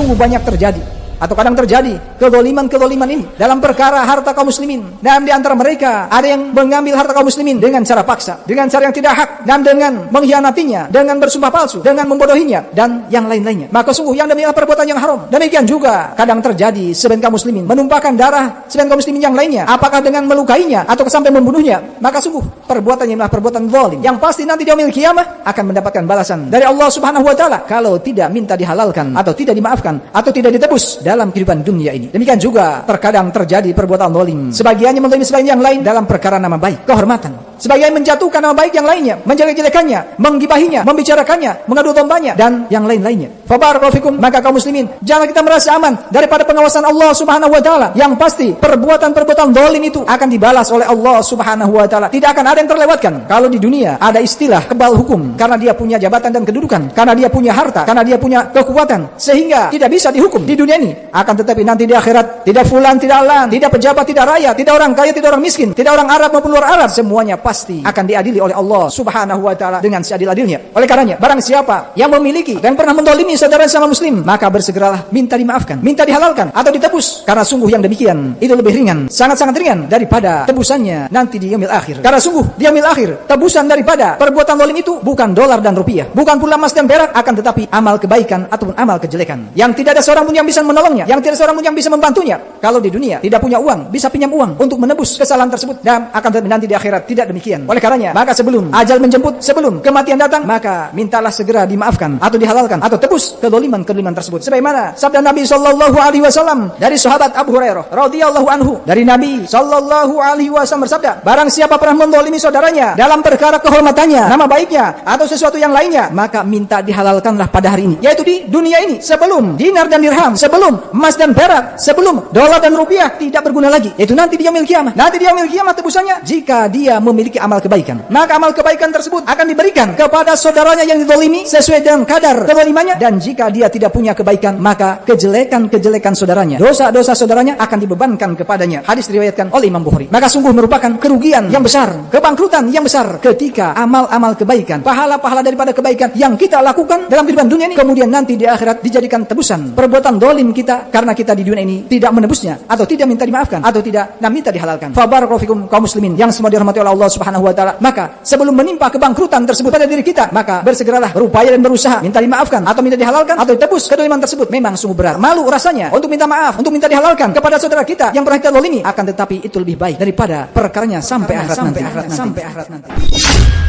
sungguh banyak terjadi atau kadang terjadi kezaliman ini dalam perkara harta kaum muslimin. Dan di antara mereka ada yang mengambil harta kaum muslimin dengan cara paksa, dengan cara yang tidak hak, dan dengan mengkhianatinya, dengan bersumpah palsu, dengan membodohinya, dan yang lain-lainnya. Maka sungguh yang demikian perbuatan yang haram. Demikian juga kadang terjadi sebagian kaum muslimin menumpahkan darah sebagian kaum muslimin yang lainnya, apakah dengan melukainya atau sampai membunuhnya. Maka sungguh perbuatan yang adalah perbuatan zalim yang pasti nanti di yaumil qiyamah akan mendapatkan balasan dari Allah Subhanahu wa taala kalau tidak minta dihalalkan atau tidak dimaafkan atau tidak ditebus dalam kehidupan dunia ini. Demikian juga terkadang terjadi perbuatan zalim. Sebagiannya menzalimi sebagian yang lain dalam perkara nama baik, kehormatan. Sebagian menjatuhkan nama baik yang lainnya, menjelek-jelekannya, menggibahinya, membicarakannya, mengadu dombanya, dan yang lain-lainnya. Fabarakallahu fikum. Maka kaum muslimin, jangan kita merasa aman daripada pengawasan Allah Subhanahu wa taala. Yang pasti perbuatan-perbuatan zalim itu akan dibalas oleh Allah Subhanahu wa taala. Tidak akan ada yang terlewatkan. Kalau di dunia ada istilah kebal hukum karena dia punya jabatan dan kedudukan, karena dia punya harta, karena dia punya kekuatan, sehingga tidak bisa dihukum di dunia ini. Akan tetapi nanti di akhirat tidak fulan, tidak alan, tidak pejabat, tidak rakyat, tidak orang kaya, tidak orang miskin, tidak orang Arab maupun luar Arab, semuanya pasti akan diadili oleh Allah Subhanahu wa taala dengan seadil-adilnya. Oleh karenanya, barang siapa yang memiliki dan pernah mendolimi saudara sama muslim, maka bersegeralah minta dimaafkan, minta dihalalkan atau ditebus, karena sungguh yang demikian itu lebih ringan, sangat-sangat ringan daripada tebusannya nanti di yaumil akhir. Karena sungguh di yaumil akhir tebusan daripada perbuatan zalim itu bukan dolar dan rupiah, bukan pula emas dan perak, akan tetapi amal kebaikan ataupun amal kejelekan yang tidak ada seorang pun yang bisa menolongnya, yang tidak ada seorang pun yang bisa membantunya. Kalau di dunia tidak punya uang, bisa pinjam uang untuk menebus kesalahan tersebut, dan akan tetapi nanti di akhirat tidak demikian. Oleh karenanya, maka sebelum ajal menjemput, sebelum kematian datang, maka mintalah segera dimaafkan atau dihalalkan atau tebus kezaliman tersebut. Sebagaimana sabda Nabi sallallahu alaihi wasallam dari sahabat Abu Hurairah radhiyallahu anhu, dari Nabi sallallahu alaihi wasallam bersabda, barang siapa pernah menzalimi saudaranya dalam perkara kehormatannya, nama baiknya atau sesuatu yang lainnya, maka minta dihalalkanlah pada hari ini, yaitu di dunia ini, sebelum dinar dan dirham, sebelum emas dan perak, sebelum dolar dan rupiah tidak berguna lagi. Itu nanti di yaumil qiyamah. Nanti di yaumil qiyamah tebusannya jika dia memiliki amal kebaikan, maka amal kebaikan tersebut akan diberikan kepada saudaranya yang dizalimi sesuai dengan kadar kezalimannya, dan jika dia tidak punya kebaikan, maka kejelekan saudaranya, dosa-dosa saudaranya akan dibebankan kepadanya. Hadis diriwayatkan oleh Imam Bukhari. Maka sungguh merupakan kerugian yang besar, kebangkrutan yang besar ketika amal-amal kebaikan, pahala-pahala daripada kebaikan yang kita lakukan dalam kehidupan dunia ini, kemudian nanti di akhirat dijadikan tebusan perbuatan zalim kita karena kita di dunia ini tidak menebusnya atau tidak minta dimaafkan atau tidak minta dihalalkan. Fabarakallahu fikum kaum muslimin yang semua dirahmati oleh Allah Subhanahu wa taala. Maka sebelum menimpa kebangkrutan tersebut pada diri kita, maka bersegeralah berupaya dan berusaha minta dimaafkan atau minta dihalalkan atau ditebus kezaliman tersebut. Memang sungguh berat, malu rasanya untuk minta maaf, untuk minta dihalalkan kepada saudara kita yang pernah kita zalimi, akan tetapi itu lebih baik daripada perkaranya sampai akhirat nanti.